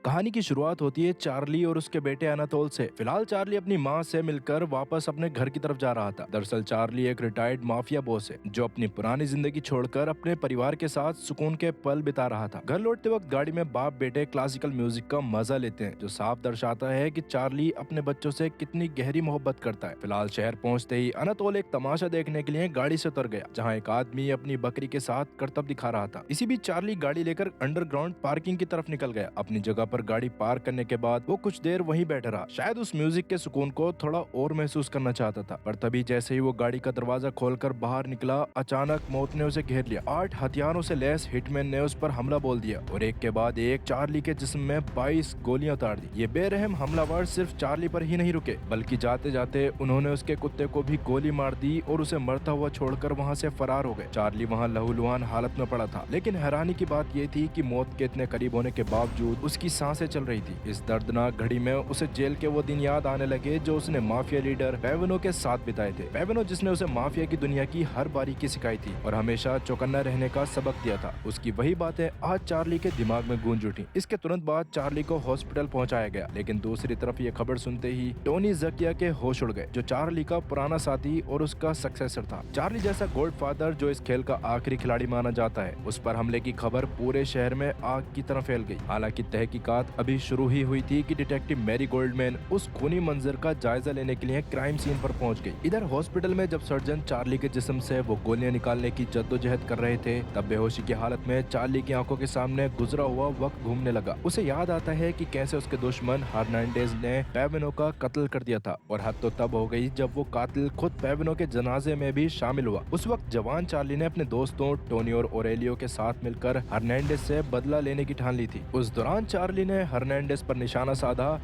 कहानी की शुरुआत होती है चार्ली और उसके बेटे अनातोल से। फिलहाल चार्ली अपनी माँ से मिलकर वापस अपने घर की तरफ जा रहा था। दरअसल चार्ली एक रिटायर्ड माफिया बॉस है जो अपनी पुरानी जिंदगी छोड़कर अपने परिवार के साथ सुकून के पल बिता रहा था। घर लौटते वक्त गाड़ी में बाप बेटे क्लासिकल म्यूजिक का मजा लेते हैं, जो साफ दर्शाता है कि चार्ली अपने बच्चों से कितनी गहरी मोहब्बत करता है। फिलहाल शहर पहुंचते ही अनातोल एक तमाशा देखने के लिए गाड़ी से उतर गया, जहाँ एक आदमी अपनी बकरी के साथ करतब दिखा रहा था। इसी बीच चार्ली गाड़ी लेकर अंडरग्राउंड पार्किंग की तरफ निकल गया। अपनी जगह पर गाड़ी पार्क करने के बाद वो कुछ देर वहीं बैठा रहा, शायद उस म्यूजिक के सुकून को थोड़ा और महसूस करना चाहता था। पर तभी जैसे ही वो गाड़ी का दरवाजा खोलकर बाहर निकला, अचानक मौत ने उसे घेर लिया। 8 हथियारों से लैस हिटमैन ने उस पर हमला बोल दिया और एक के बाद एक चार्ली के जिस्म में 22 गोलियां उतार दी। ये बेरहम हमलावर सिर्फ चार्ली पर ही नहीं रुके, बल्कि जाते जाते उन्होंने उसके कुत्ते को भी गोली मार दी और उसे मरता हुआ छोड़कर वहाँ से फरार हो गए। चार्ली वहाँ लहूलुहान हालत में पड़ा था, लेकिन हैरानी की बात ये थी कि मौत के इतने करीब होने के बावजूद उसकी सांसें चल रही थी। इस दर्दनाक घड़ी में उसे जेल के वो दिन याद आने लगे जो उसने माफिया लीडर पेवेनो के साथ बिताए थे। पेवेनो जिसने उसे माफिया की दुनिया की हर बारीकी सिखाई थी और हमेशा चौकन्ना रहने का सबक दिया था। उसकी वही बातें आज चार्ली के दिमाग में गूंज उठी। इसके तुरंत बाद चार्ली को हॉस्पिटल पहुंचाया गया, लेकिन दूसरी तरफ ये खबर सुनते ही टोनी जकिया के होश उड़ गए, जो चार्ली का पुराना साथी और उसका सक्सेसर था। चार्ली जैसा गॉडफादर जो इस खेल का आखिरी खिलाड़ी माना जाता है, उस पर हमले की खबर पूरे शहर में आग की तरह फैल गई। हालांकि तहकीकात अभी शुरू ही हुई थी कि डिटेक्टिव मैरी गोल्डमैन उस खूनी मंजर का जायजा लेने के लिए क्राइम सीन पर पहुंच गई। इधर हॉस्पिटल में जब सर्जन चार्ली के जिस्म से वो गोलियां निकालने की जद्दोजहद कर रहे थे, तब बेहोशी की हालत में चार्ली की आंखों के सामने गुजरा हुआ वक्त घूमने लगा। उसे याद आता है कि कैसे उसके दुश्मन हर्नांडेज ने पेवेनो का कत्ल कर दिया था, और हद तो तब हो गई जब वो कातिल खुद पेवेनो के जनाजे में भी शामिल हुआ। उस वक्त जवान चार्ली ने अपने दोस्तों टोनी और ओरेलियो के साथ मिलकर हर्नांडेज से बदला लेने की ठान ली थी। उस दौरान चार्ली ने हर्नांडेज पर निशाना साधा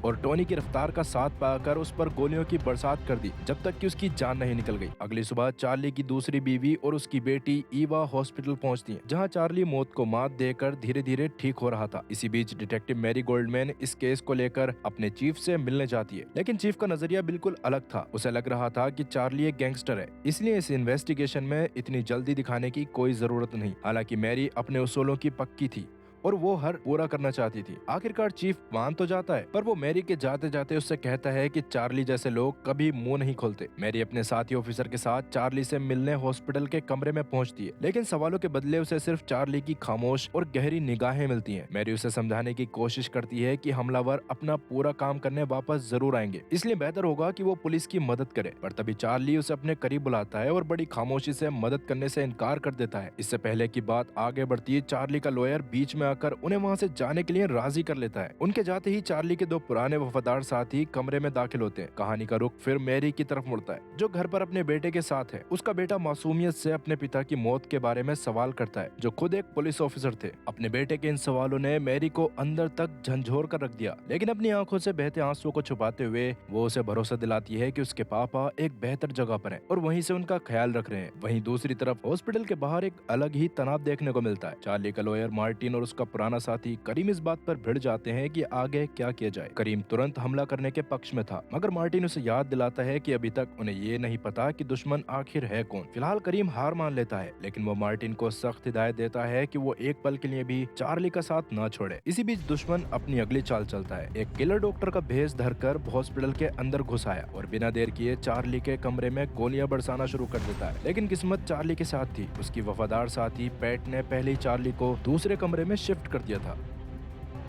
और टोनी की रफ्तार का साथ पाकर उस पर गोलियों की बरसात कर दी, जब तक कि उसकी जान नहीं निकल गई। अगली सुबह चार्ली की दूसरी बीवी और उसकी बेटी ईवा हॉस्पिटल पहुंचती हैं, जहां चार्ली मौत को मात देकर धीरे धीरे ठीक हो रहा था। इसी बीच डिटेक्टिव मैरी गोल्डमैन इस केस को लेकर अपने चीफ से मिलने जाती है, लेकिन चीफ का नजरिया बिल्कुल अलग था। उसे लग रहा था कि चार्ली एक गैंगस्टर है, इसलिए इस इन्वेस्टिगेशन में इतनी जल्दी दिखाने की कोई जरूरत नहीं। हालांकि मैरी अपने उसूलों की पक्की थी और वो हर पूरा करना चाहती थी। आखिरकार चीफ मान तो जाता है, पर वो मैरी के जाते जाते उससे कहता है कि चार्ली जैसे लोग कभी मुंह नहीं खोलते। मैरी अपने साथी ऑफिसर के साथ चार्ली से मिलने हॉस्पिटल के कमरे में पहुंचती है, लेकिन सवालों के बदले उसे सिर्फ चार्ली की खामोश और गहरी निगाहें मिलती हैं। मैरी उसे समझाने की कोशिश करती है कि हमलावर अपना पूरा काम करने वापस जरूर आएंगे, इसलिए बेहतर होगा कि वो पुलिस की मदद करे। पर तभी चार्ली उसे अपने करीब बुलाता है और बड़ी खामोशी से मदद करने से इनकार कर देता है। इससे पहले की बात आगे बढ़ती है, चार्ली का लॉयर बीच में आकर उन्हें वहां से जाने के लिए राजी कर लेता है। उनके जाते ही चार्ली के 2 पुराने वफादार साथी कमरे में दाखिल होते हैं। कहानी का रुख फिर मैरी की तरफ मुड़ता है, जो घर पर अपने बेटे के साथ है। उसका बेटा मासूमियत से अपने पिता की मौत के बारे में सवाल करता है, जो खुद एक पुलिस ऑफिसर थे। अपने बेटे के इन सवालों ने मैरी को अंदर तक झंझोर कर रख दिया, लेकिन अपनी आंखों से बहते आंसुओं को छुपाते हुए वो उसे भरोसा दिलाती है कि उसके पापा एक बेहतर जगह पर हैं और वहीं से उनका ख्याल रख रहे हैं। वहीं दूसरी तरफ हॉस्पिटल के बाहर एक अलग ही तनाव देखने को मिलता है। चार्ली का लॉयर मार्टिन और उसका पुराना साथी करीम इस बात पर भिड़ जाते हैं कि आगे क्या किया जाए। करीम तुरंत हमला करने के पक्ष में था, मगर मार्टिन उसे याद दिलाता है कि अभी तक उन्हें ये नहीं पता कि दुश्मन आखिर है कौन। फिलहाल करीम हार मान लेता है, लेकिन वो मार्टिन को सख्त हिदायत देता है कि वो एक पल के लिए भी चार्ली का साथ न छोड़े। इसी बीच दुश्मन अपनी अगली चाल चलता है। एक किलर डॉक्टर का भेष धरकर हॉस्पिटल के अंदर घुस आया और बिना देर किए चार्ली के कमरे में गोलियां बरसाना शुरू कर देता है। लेकिन किस्मत चार्ली के साथ थी। उसकी वफादार साथी पैट ने पहले ही चार्ली को दूसरे कमरे में शिफ्ट कर दिया था,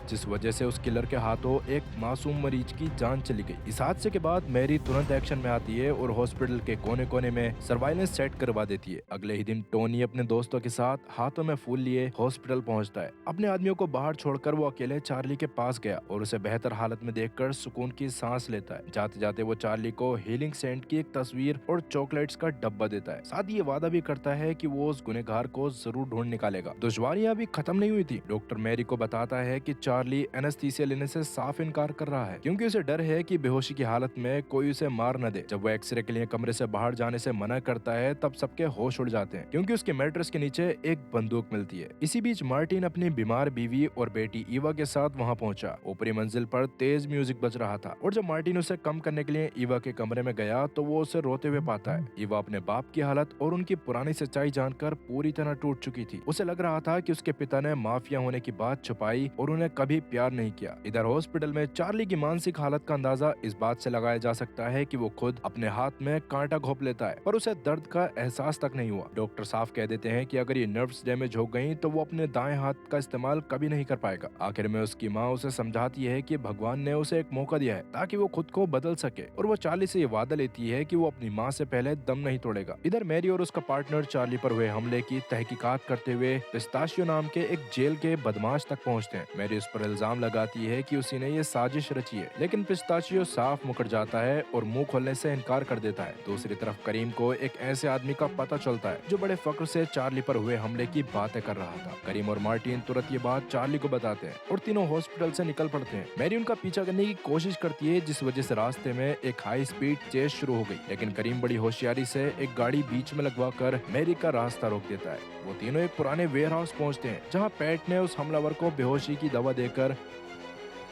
जिस वजह से उस किलर के हाथों एक मासूम मरीज की जान चली गई। इस हादसे के बाद मैरी तुरंत एक्शन में आती है और हॉस्पिटल के कोने कोने में सर्वाइलेंस सेट करवा देती है। अगले ही दिन टोनी अपने दोस्तों के साथ हाथों में फूल लिए हॉस्पिटल पहुंचता है। अपने आदमियों को बाहर छोड़कर वो अकेले चार्ली के पास गया और उसे बेहतर हालत में देखकर सुकून की सांस लेता है। जाते जाते वो चार्ली को हीलिंग सेंट की एक तस्वीर और चॉकलेट्स का डब्बा देता है। साथ ही ये वादा भी करता है कि वो उस गुनहगार को जरूर ढूंढ निकालेगा। दुश्वारियां भी खत्म नहीं हुई थी। डॉक्टर मैरी को बताता है कि चार्ली एनेस्थीसिया लेने से साफ इनकार कर रहा है, क्योंकि उसे डर है कि बेहोशी की हालत में कोई उसे मार न दे। जब वो एक्सरे के लिए कमरे से बाहर जाने से मना करता है, तब सबके होश उड़ जाते हैं, क्योंकि उसके मैट्रेस के नीचे एक बंदूक मिलती है। इसी बीच मार्टिन अपनी बीमार बीवी और बेटी ईवा के साथ वहां पहुंचा। ऊपरी मंजिल पर तेज म्यूजिक बज रहा था और जब मार्टिन उसे कम करने के लिए ईवा के कमरे में गया, तो वो उसे रोते हुए पाता है। ईवा अपने बाप की हालत और उनकी पुरानी सच्चाई जानकर पूरी तरह टूट चुकी थी। उसे लग रहा था कि उसके पिता ने माफिया होने की बात छुपाई और उन्हें कभी कभी प्यार नहीं किया। इधर हॉस्पिटल में चार्ली की मानसिक हालत का अंदाजा इस बात से लगाया जा सकता है कि वो खुद अपने हाथ में कांटा घोंप लेता है, पर उसे दर्द का एहसास तक नहीं हुआ। डॉक्टर साफ कह देते हैं कि अगर ये नर्व्स डैमेज हो गई तो वो अपने दाएं हाथ का इस्तेमाल कभी नहीं कर पाएगा। आखिर में उसकी माँ उसे समझाती है कि भगवान ने उसे एक मौका दिया है ताकि वो खुद को बदल सके, और वो चार्ली से ये वादा लेती है कि वो अपनी माँ से पहले दम नहीं तोड़ेगा। इधर मैरी और उसका पार्टनर चार्ली पर हुए हमले की तहकीकात करते हुए पिस्ताशियो नाम के एक जेल के बदमाश तक पहुंचते हैं। मैरी उस पर इल्जाम लगाती है कि उसी ने ये साजिश रची है, लेकिन पिस्ताशियो साफ मुकर जाता है और मुंह खोलने से इनकार कर देता है। दूसरी तरफ करीम को एक ऐसे आदमी का पता चलता है जो बड़े फक्र से चार्ली पर हुए हमले की बातें कर रहा था। करीम और मार्टिन तुरंत ये बात चार्ली को बताते हैं और तीनों हॉस्पिटल से निकल पड़ते हैं। मैरी उनका पीछा करने की कोशिश करती है, जिस वजह से रास्ते में एक हाई स्पीड चेस शुरू हो गई, लेकिन करीम बड़ी होशियारी से एक गाड़ी बीच में लगवाकर मैरी का रास्ता रोक देता है। वो तीनों एक पुराने वेयर हाउस पहुंचते हैं जहां पैट ने उस हमलावर को बेहोशी की दवा देकर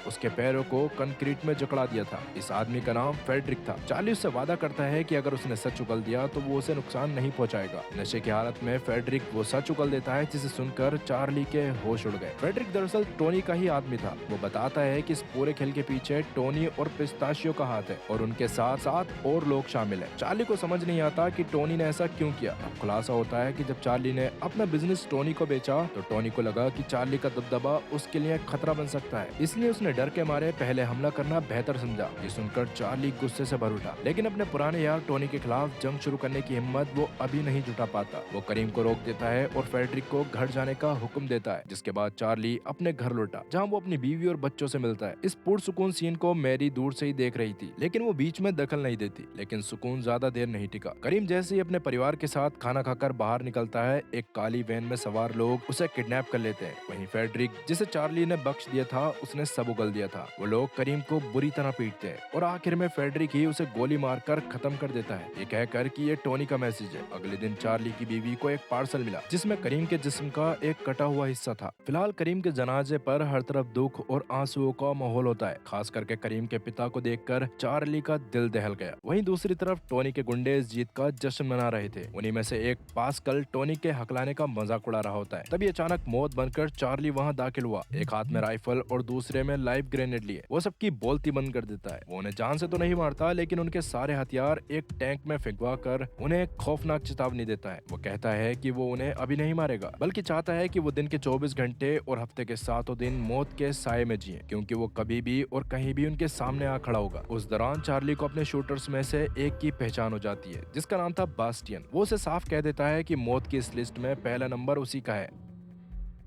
उसके पैरों को कंक्रीट में जकड़ा दिया था। इस आदमी का नाम फेडरिक था। चार्ली उससे वादा करता है कि अगर उसने सच उगल दिया तो वो उसे नुकसान नहीं पहुंचाएगा। नशे की हालत में फेडरिक वो सच उगल देता है, जिसे सुनकर चार्ली के होश उड़ गए। फेडरिक दरअसल टोनी का ही आदमी था। वो बताता है कि इस पूरे खेल के पीछे टोनी और पिस्ताशियो का हाथ है और उनके साथ साथ और लोग शामिल हैं। चार्ली को समझ नहीं आता कि टोनी ने ऐसा क्यों किया। अब खुलासा होता है कि जब चार्ली ने अपना बिजनेस टोनी को बेचा तो टोनी को लगा कि चार्ली का दबदबा उसके लिए खतरा बन सकता है, इसलिए उसने डर के मारे पहले हमला करना बेहतर समझा। ये सुनकर चार्ली गुस्से से भर उठा, लेकिन अपने पुराने यार टोनी के खिलाफ जंग शुरू करने की हिम्मत वो अभी नहीं जुटा पाता। वो करीम को रोक देता है और फेडरिक को घर जाने का हुक्म देता है, जिसके बाद चार्ली अपने घर लौटा जहाँ वो अपनी बीवी और बच्चों से मिलता है। इस पुरसुकून सीन को मैरी दूर से ही देख रही थी, लेकिन वो बीच में दखल नहीं देती। लेकिन सुकून ज्यादा देर नहीं टिका। करीम जैसे ही अपने परिवार के साथ खाना खाकर बाहर निकलता है, एक काली वैन में सवार लोग उसे किडनैप कर लेते हैं। वहीं फेडरिक, जिसे चार्ली ने बख्श दिया था, उसने सब उगल दिया था। वो लोग करीम को बुरी तरह पीटते हैं और आखिर में फेडरिक ही उसे गोली मारकर खत्म कर देता है, ये कहकर कि ये टोनी का मैसेज है। अगले दिन चार्ली की बीवी को एक पार्सल मिला जिसमें करीम के जिस्म का एक कटा हुआ हिस्सा था। फिलहाल करीम के जनाजे पर हर तरफ दुख और आंसुओं का माहौल होता है, खास करके करीम के पिता को देखकर चार्ली का दिल दहल गया। वहीं दूसरी तरफ टोनी के गुंडे इस जीत का जश्न मना रहे थे। उन्हीं में से एक पास्कल टोनी के हकलाने का मजाक उड़ा रहा होता है। तभी अचानक मौत बनकर चार्ली वहाँ दाखिल हुआ, एक हाथ में राइफल और दूसरे में लाइव ग्रेनेड लिए। वो सबकी बोलती बंद कर देता है। वो उन्हें जान से तो नहीं मारता, लेकिन उनके सारे हथियार एक टैंक में फेंकवा कर उन्हें एक खौफनाक चेतावनी देता है। वो कहता है कि वो उन्हें अभी नहीं मारेगा, बल्कि चाहता है कि वो दिन के 24 घंटे और हफ्ते के 7 दिन मौत के साए में जिए, क्योंकि वो कभी भी और कहीं भी उनके सामने आ खड़ा होगा। उस दौरान चार्ली को अपने शूटर्स में से एक की पहचान हो जाती है, जिसका नाम था बास्टियन। वो उसे साफ कह देता है कि मौत की इस लिस्ट में पहला नंबर उसी का है,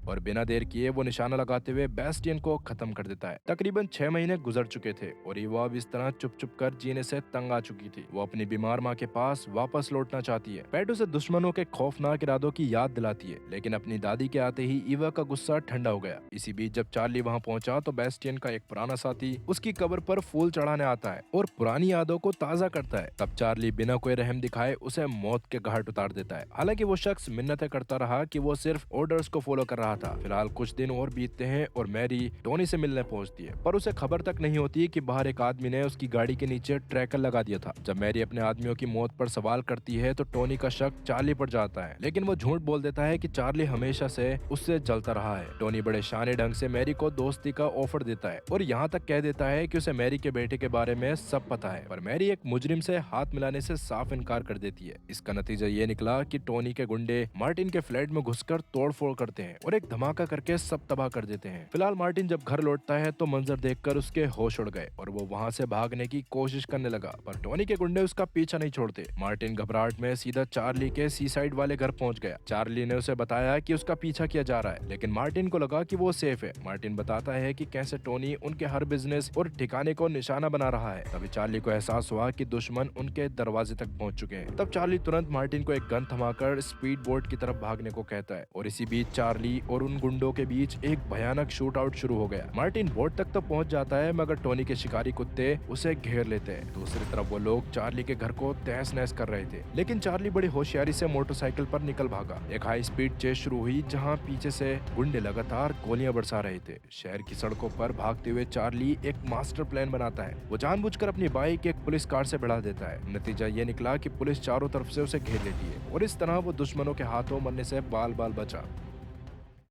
और बिना देर किए वो निशाना लगाते हुए बेस्टियन को खत्म कर देता है। तकरीबन 6 महीने गुजर चुके थे और ईवा अब इस तरह चुप चुप कर जीने से तंग आ चुकी थी। वो अपनी बीमार माँ के पास वापस लौटना चाहती है। पैट उसे दुश्मनों के खौफनाक इरादों की याद दिलाती है, लेकिन अपनी दादी के आते ही ईवा का गुस्सा ठंडा हो गया। इसी बीच जब चार्ली वहाँ पहुंचा तो बेस्टियन का एक पुराना साथी उसकी कब्र पर फूल चढ़ाने आता है और पुरानी यादों को ताजा करता है। तब चार्ली बिना कोई रहम दिखाए उसे मौत के घाट उतार देता है। हालांकि वो शख्स मिन्नतें करता रहा कि वो सिर्फ ऑर्डर्स को फॉलो कर रहा था। फिलहाल कुछ दिन और बीतते हैं और मैरी टोनी से मिलने पहुंचती है, पर उसे खबर तक नहीं होती कि बाहर एक आदमी ने उसकी गाड़ी के नीचे ट्रैकर लगा दिया था। जब मैरी अपने आदमियों की मौत पर सवाल करती है तो टोनी का शक चार्ली पर जाता है, लेकिन वो झूठ बोल देता है कि चार्ली हमेशा से उससे जलता रहा है। टोनी बड़े शाने ढंग से मैरी को दोस्ती का ऑफर देता है और यहाँ तक कह देता है कि उसे मैरी के बेटे के बारे में सब पता है, पर मैरी एक मुजरिम से हाथ मिलाने से साफ इनकार कर देती है। इसका नतीजा ये निकला कि टोनी के गुंडे मार्टिन के फ्लैट में घुसकर तोड़फोड़ करते हैं और एक धमाका करके सब तबाह कर देते हैं। फिलहाल मार्टिन जब घर लौटता है तो मंजर देखकर उसके होश उड़ गए और वो वहाँ से भागने की कोशिश करने लगा, पर टोनी के गुंडे उसका पीछा नहीं छोड़ते। मार्टिन घबराहट में सीधा चार्ली के सी साइड वाले घर पहुंच गया। चार्ली ने उसे बताया कि उसका पीछा किया जा रहा है, लेकिन मार्टिन को लगा कि वो सेफ है। मार्टिन बताता है कि कैसे टोनी उनके हर बिजनेस और ठिकाने को निशाना बना रहा है। तभी चार्ली को एहसास हुआ कि दुश्मन उनके दरवाजे तक पहुंच चुके हैं। तब चार्ली तुरंत मार्टिन को एक गन थमाकर स्पीड बोट की तरफ भागने को कहता है और इसी बीच चार्ली और उन गुंडों के बीच एक भयानक शूट आउट शुरू हो गया। मार्टिन बोट तक तो पहुंच जाता है, मगर टोनी के शिकारी कुत्ते उसे घेर लेते हैं। दूसरी तरफ वो लोग चार्ली के घर को तहस नहस कर रहे थे, लेकिन चार्ली बड़ी होशियारी से मोटरसाइकिल पर निकल भागा। एक हाई स्पीड चेस शुरू हुई जहां पीछे से गुंडे लगातार गोलियां बरसा रहे थे। शहर की सड़कों पर भागते हुए चार्ली एक मास्टर प्लान बनाता है। वो जानबूझकर अपनी बाइक एक पुलिस कार से भिड़ा देता है। नतीजा ये निकला कि पुलिस चारों तरफ से उसे घेर लेती है और इस तरह वो दुश्मनों के हाथों मरने से बाल बाल बचा।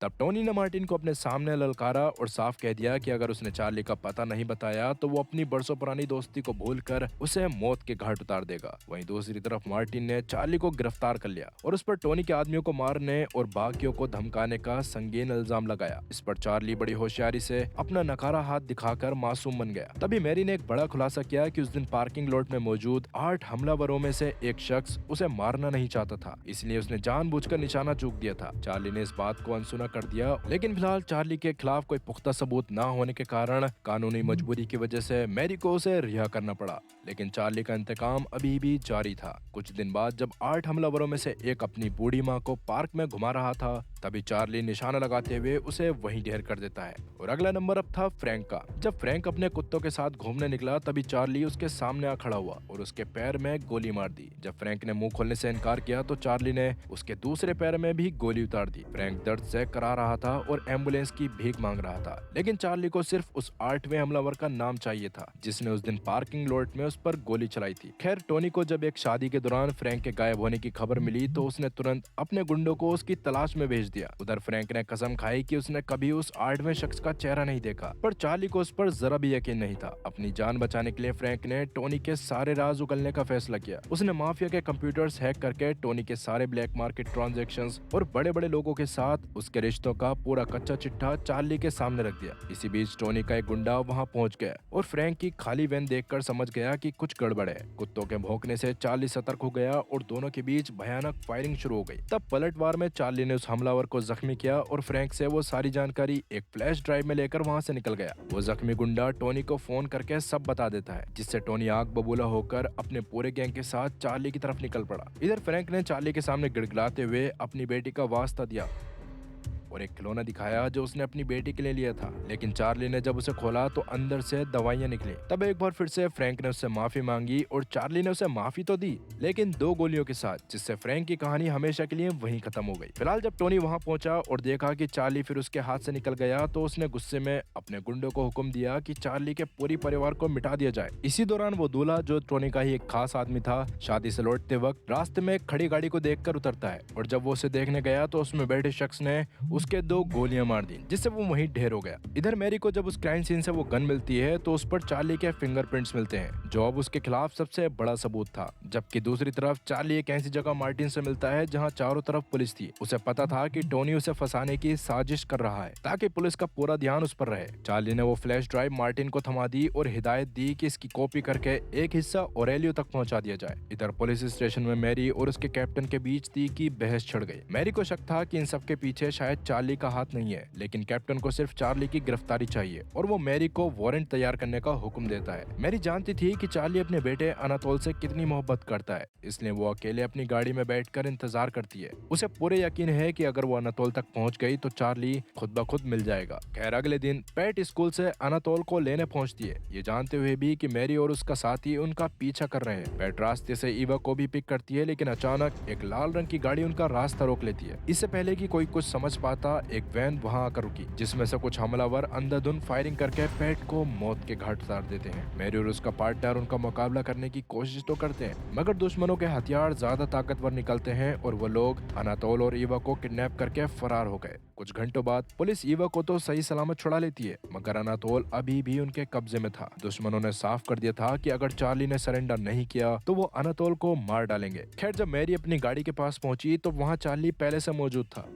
तब टोनी ने मार्टिन को अपने सामने ललकारा और साफ कह दिया कि अगर उसने चार्ली का पता नहीं बताया तो वो अपनी बरसों पुरानी दोस्ती को भूलकर उसे मौत के घाट उतार देगा। वहीं दूसरी तरफ मार्टिन ने चार्ली को गिरफ्तार कर लिया और उस पर टोनी के आदमियों को मारने और बाकियों को धमकाने का संगीन इल्जाम लगाया। इस पर चार्ली बड़ी होशियारी से अपना नकारा हाथ दिखाकर मासूम बन गया। तभी मैरी ने एक बड़ा खुलासा किया कि उस दिन पार्किंग लॉट में मौजूद 8 हमलावरों में से एक शख्स उसे मारना नहीं चाहता था, इसलिए उसने जानबूझकर निशाना चूक दिया था। चार्ली ने इस बात को अनसुना कर दिया, लेकिन फिलहाल चार्ली के खिलाफ कोई पुख्ता सबूत न होने के कारण कानूनी मजबूरी की वजह से मैरी को उसे रिहा करना पड़ा। लेकिन चार्ली का इंतकाम अभी भी जारी था। कुछ दिन बाद जब 8 हमलावरों में से एक अपनी बूढ़ी माँ को पार्क में घुमा रहा था, तभी चार्ली निशाना लगाते हुए उसे वहीं ढेर कर देता है। और अगला नंबर अब था फ्रैंक का। जब फ्रैंक अपने कुत्तों के साथ घूमने निकला, तभी चार्ली उसके सामने आ खड़ा हुआ और उसके पैर में गोली मार दी। जब फ्रैंक ने मुंह खोलने से इनकार किया तो चार्ली ने उसके दूसरे पैर में भी गोली उतार दी। फ्रैंक दर्द से करा रहा था और एम्बुलेंस की भीख मांग रहा था, लेकिन चार्ली को सिर्फ उस 8वें हमलावर का नाम चाहिए था जिसने उस दिन पार्किंग लॉट में उस पर गोली चलाई थी। खैर, टोनी को जब एक शादी के दौरान फ्रैंक के गायब होने की खबर मिली तो उसने तुरंत अपने गुंडों को उसकी तलाश में भेज दिया। उधर फ्रैंक ने कसम खाई कि उसने कभी उस 8वें शख्स का चेहरा नहीं देखा, पर चार्ली को उस पर जरा भी यकीन नहीं था। अपनी जान बचाने के लिए फ्रैंक ने टोनी के सारे राज उगलने का फैसला किया। उसने माफिया के कंप्यूटर्स हैक करके टोनी के सारे ब्लैक मार्केट ट्रांजैक्शंस और बड़े बड़े लोगों के साथ उसके रिश्तों का पूरा कच्चा चिट्ठा चार्ली के सामने रख दिया। इसी बीच टोनी का एक गुंडा वहां पहुंच गया और फ्रैंक की खाली वैन देखकर समझ गया कि कुछ गड़बड़ है। कुत्तों के भौंकने से चार्ली सतर्क हो गया और दोनों के बीच भयानक फायरिंग शुरू हो गई। तब पलटवार में चार्ली ने उस हमलावर को जख्मी किया और फ्रैंक से वो सारी जानकारी एक फ्लैश ड्राइव में लेकर वहां से निकल गया। वो जख्मी गुंडा टोनी को फोन करके सब बता देता है, जिससे टोनी आग बबूला होकर अपने पूरे गैंग के साथ चार्ली की तरफ निकल पड़ा। इधर फ्रैंक ने चार्ली के सामने गिड़गिड़ाते हुए अपनी बेटी का वास्ता दिया और एक खिलौना दिखाया जो उसने अपनी बेटी के लिए लिया था। लेकिन चार्ली ने जब उसे खोला तो अंदर से दवाइयां निकली। तब एक बार फिर से फ्रैंक ने उससे माफी मांगी और चार्ली ने उसे माफी तो दी, लेकिन 2 गोलियों के साथ, जिससे फ्रैंक की कहानी हमेशा के लिए वहीं खत्म हो गई। फिलहाल जब टोनी वहां पहुंचा और देखा कि चार्ली फिर उसके हाथ से निकल गया तो उसने गुस्से में अपने गुंडों को हुक्म दिया कि चार्ली के पूरी परिवार को मिटा दिया जाए। इसी दौरान वो दूल्हा, जो टोनी का ही एक खास आदमी था, शादी से लौटते वक्त रास्ते में खड़ी गाड़ी को देखकर उतरता है और जब वो उसे देखने गया तो उसमें बैठे शख्स ने उसके 2 गोलियां मार दी, जिससे वो वहीं ढेर हो गया। इधर मैरी को जब उस क्राइम सीन से वो गन मिलती है तो उस पर चार्ली के फिंगरप्रिंट्स मिलते हैं, जो अब उसके खिलाफ सबसे बड़ा सबूत था। जबकि दूसरी तरफ चार्ली एक ऐसी जगह मार्टिन से मिलता है जहां चारों तरफ पुलिस थी। उसे पता था कि टोनी उसे फंसाने की साजिश कर रहा है ताकि पुलिस का पूरा ध्यान उस पर रहे। चार्ली ने वो फ्लैश ड्राइव मार्टिन को थमा दी और हिदायत दी कि इसकी कॉपी करके एक हिस्सा ओरेलियो तक पहुंचा दिया जाए। इधर पुलिस स्टेशन में मैरी और उसके कैप्टन के बीच थी कि बहस छिड़ गई। मैरी को शक था कि इन सब के पीछे शायद चार्ली का हाथ नहीं है, लेकिन कैप्टन को सिर्फ चार्ली की गिरफ्तारी चाहिए और वो मैरी को वारंट तैयार करने का हुक्म देता है। मैरी जानती थी कि चार्ली अपने बेटे अनातोल से कितनी मोहब्बत करता है, इसलिए वो अकेले अपनी गाड़ी में बैठकर इंतजार करती है। उसे पूरे यकीन है कि अगर वो अनातोल तक पहुंच गई तो चार्ली खुद ब खुद मिल जाएगा। खैर, अगले दिन पैट स्कूल से अनातोल को लेने पहुंचती है, ये जानते हुए भी कि मैरी और उसका साथी उनका पीछा कर रहे हैं। पैट रास्ते से ईवा को भी पिक करती है, लेकिन अचानक एक लाल रंग की गाड़ी उनका रास्ता रोक लेती है। इससे पहले कि कोई कुछ समझ पाता, एक वैन वहां आकर रुकी, जिसमें से कुछ हमलावर अंधाधुंध फायरिंग करके पैट को मौत के घाट उतार देते हैं। मैरी और उसका पार्टनर उनका मुकाबला करने की कोशिश तो करते हैं, मगर दुश्मनों के हथियार ज्यादा ताकतवर निकलते हैं और वो लोग अनातोल और ईवा को किडनैप करके फरार हो गए। कुछ घंटों बाद पुलिस ईवा को तो सही सलामत छुड़ा लेती है, मगर अनातोल अभी भी उनके कब्जे में था। दुश्मनों ने साफ कर दिया था कि अगर चार्ली ने सरेंडर नहीं किया तो वो अनातोल को मार डालेंगे। खैर, जब मैरी अपनी गाड़ी के पास पहुंची तो वहां चार्ली पहले से मौजूद था।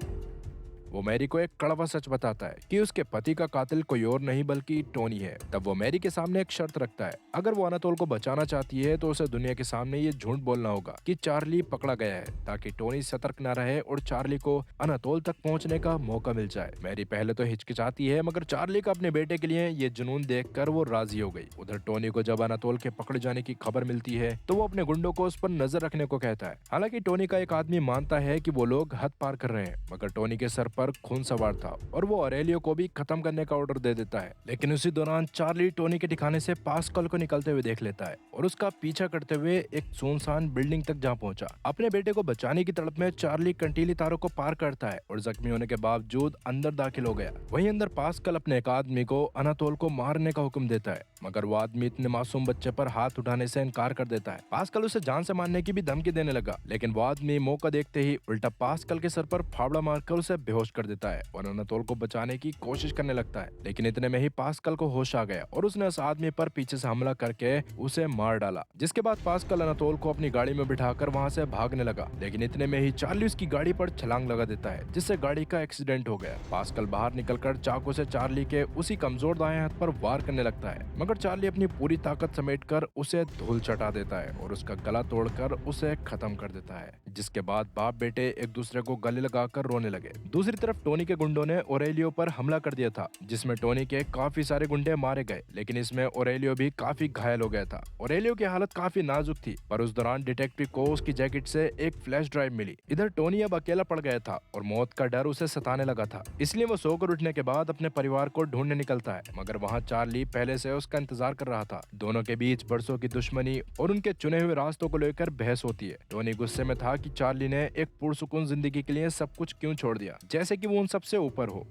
वो मैरी को एक कड़वा सच बताता है कि उसके पति का कातिल कोई और नहीं बल्कि टोनी है। तब वो मैरी के सामने एक शर्त रखता है, अगर वो अनातोल को बचाना चाहती है तो उसे दुनिया के सामने ये झूठ बोलना होगा कि चार्ली पकड़ा गया है, ताकि टोनी सतर्क न रहे और चार्ली को अनातोल तक पहुंचने का मौका मिल जाए। मैरी पहले तो हिचकिचाती है, मगर चार्ली का अपने बेटे के लिए ये जुनून देखकर वो राजी हो गई। उधर टोनी को जब अनातोल के पकड़े जाने की खबर मिलती है तो वो अपने गुंडों को उस पर नजर रखने को कहता है। हालांकि टोनी का एक आदमी मानता है कि वो लोग हद पार कर रहे हैं, मगर टोनी के सर पर खून सवार था और वो ऑरेलियो को भी खत्म करने का ऑर्डर दे देता है। लेकिन उसी दौरान चार्ली टोनी के ठिकाने से पास्कल को निकलते हुए देख लेता है और उसका पीछा करते हुए एक सुनसान बिल्डिंग तक जा पहुंचा। अपने बेटे को बचाने की तड़प में चार्ली कंटीली तारों को पार करता है और जख्मी होने के बावजूद अंदर दाखिल हो गया। वहीं अंदर पास्कल अपने एक आदमी को अनातोल को मारने का हुक्म देता है, मगर वो आदमी इतने मासूम बच्चे पर हाथ उठाने से इनकार कर देता है। पास्कल उसे जान से मारने की भी धमकी देने लगा, लेकिन वो आदमी मौका देखते ही उल्टा पास्कल के सर पर फावड़ा मारकर उसे बेहोश कर देता है और अनातोल को बचाने की कोशिश करने लगता है। लेकिन इतने में ही पास्कल को होश आ गया और उसने उस आदमी पर पीछे से हमला करके उसे मार डाला, जिसके बाद पास्कल अनातोल को अपनी गाड़ी में बिठाकर वहां से भागने लगा। लेकिन इतने में ही चार्ली उसकी गाड़ी पर छलांग लगा देता है, जिससे गाड़ी का एक्सीडेंट हो गया। पास्कल बाहर निकलकर चाकू से चार्ली के उसी कमजोर दाएं हाथ पर वार करने लगता है, मगर चार्ली अपनी पूरी ताकत समेटकर उसे धूल चटा देता है और उसका गला तोड़कर उसे खत्म कर देता है, जिसके बाद बाप बेटे एक दूसरे को गले लगाकर रोने लगे। दूसरी तरफ टोनी के गुंडों ने ओरेलियो पर हमला कर दिया था, जिसमें टोनी के काफी सारे गुंडे मारे गए, लेकिन इसमें ओरेलियो भी काफी घायल हो गया था। ओरेलियो की हालत काफी नाजुक थी, पर उस दौरान डिटेक्टिव को उसकी जैकेट से एक फ्लैश ड्राइव मिली। इधर टोनी अब अकेला पड़ गया था और मौत का डर उसे सताने लगा था, इसलिए वो सोकर उठने के बाद अपने परिवार को ढूंढने निकलता है, मगर वहाँ चार्ली पहले से उसका इंतजार कर रहा था। दोनों के बीच बरसों की दुश्मनी और उनके चुने हुए रास्तों को लेकर बहस होती है। टोनी गुस्से में था कि चार्ली ने एक पुरसुकून जिंदगी के लिए सब कुछ क्यों छोड़ दिया, जैसे कि वो उन सबसे ऊपर हो।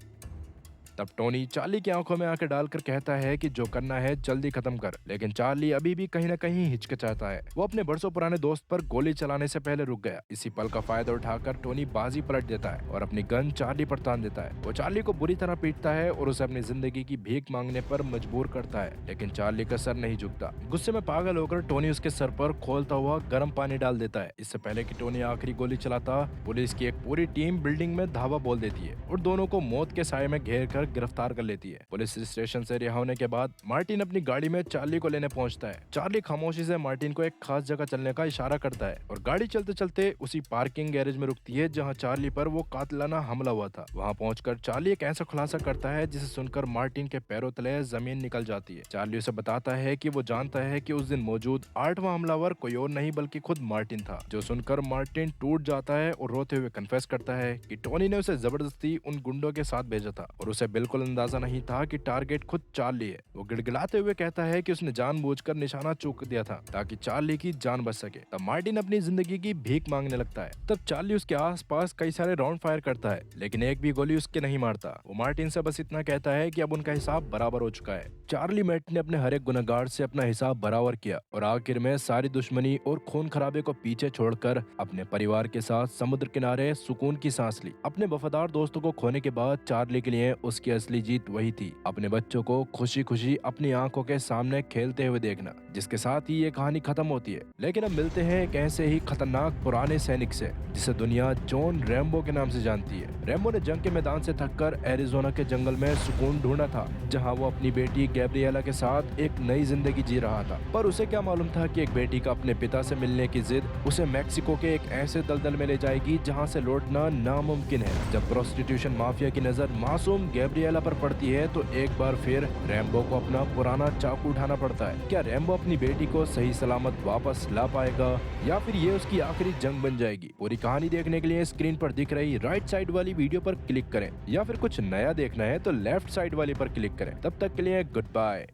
तब टोनी चार्ली की आंखों में आंखें डालकर कहता है कि जो करना है जल्दी खत्म कर, लेकिन चार्ली अभी भी कहीं न कहीं हिचकिचाता है। वो अपने बरसों पुराने दोस्त पर गोली चलाने से पहले रुक गया। इसी पल का फायदा उठाकर टोनी बाजी पलट देता है और अपनी गन चार्ली पर तान देता है। वो चार्ली को बुरी तरह पीटता है और उसे अपनी जिंदगी की भीख मांगने पर मजबूर करता है, लेकिन चार्ली का सर नहीं झुकता। गुस्से में पागल होकर टोनी उसके सर पर खोलता हुआ गर्म पानी डाल देता है। इससे पहले कि टोनी आखिरी गोली चलाता, पुलिस की एक पूरी टीम बिल्डिंग में धावा बोल देती है और दोनों को मौत के साए में घेर कर गिरफ्तार कर लेती है। पुलिस स्टेशन से रिहा होने के बाद मार्टिन अपनी गाड़ी में चार्ली को लेने पहुंचता है। चार्ली खामोशी से मार्टिन को एक खास जगह चलने का इशारा करता है और गाड़ी चलते चलते उसी पार्किंग गैरेज में रुकती है जहां चार्ली पर वो कातिलाना हमला हुआ था। वहां पहुंचकर चार्ली एक ऐसा खुलासा करता है जिसे सुनकर मार्टिन के पैरों तले जमीन निकल जाती है। चार्ली उसे बताता है कि वो जानता है कि उस दिन मौजूद 8वां हमलावर कोई और नहीं बल्कि खुद मार्टिन था, जो सुनकर मार्टिन टूट जाता है और रोते हुए कन्फेस करता है कि टोनी ने उसे जबरदस्ती उन गुंडों के साथ भेजा था और उसे बिल्कुल अंदाजा नहीं था कि टारगेट खुद चार्ली है। वो गिड़गिड़ाते हुए कहता है कि उसने जानबूझकर निशाना चूक दिया था ताकि चार्ली की जान बच सके। तब मार्टिन अपनी जिंदगी की भीख मांगने लगता है। तब चार्ली उसके आसपास कई सारे राउंड फायर करता है, लेकिन एक भी गोली उसके नहीं मारता। वो मार्टिन से बस इतना कहता है कि अब उनका हिसाब बराबर हो चुका है। चार्ली मैट ने अपने हर एक गुनहगार से अपना हिसाब बराबर किया और आखिर में सारी दुश्मनी और खून खराबे को पीछे छोड़कर अपने परिवार के साथ समुद्र किनारे सुकून की सांस ली। अपने वफादार दोस्तों को खोने के बाद चार्ली के लिए उसकी असली जीत वही थी, अपने बच्चों को खुशी खुशी अपनी आंखों के सामने खेलते हुए देखना, जिसके साथ ही ये कहानी खत्म होती है। लेकिन अब मिलते हैं एक ऐसे ही खतरनाक पुराने सैनिक से जिसे दुनिया जॉन रैम्बो के नाम से जानती है। रैम्बो ने जंग के मैदान से थककर एरिजोना के जंगल में सुकून ढूंढा था, जहां वो अपनी बेटी गैब्रिएला के साथ एक नई जिंदगी जी रहा था। पर उसे क्या मालूम था कि एक बेटी का अपने पिता से मिलने की जिद उसे मैक्सिको के एक ऐसे दलदल में ले जाएगी जहां से लौटना नामुमकिन है। जब प्रोस्टिट्यूशन माफिया की नजर मासूम गैब्रिएला पर पड़ती है तो एक बार फिर रैम्बो को अपना पुराना चाकू उठाना पड़ता है। क्या रैम्बो अपनी बेटी को सही सलामत वापस ला पाएगा या फिर ये उसकी आखिरी जंग बन जाएगी? पूरी कहानी देखने के लिए स्क्रीन पर दिख रही राइट साइड वाली वीडियो पर क्लिक करें, या फिर कुछ नया देखना है तो लेफ्ट साइड वाली पर क्लिक करें। तब तक के लिए गुड बाय।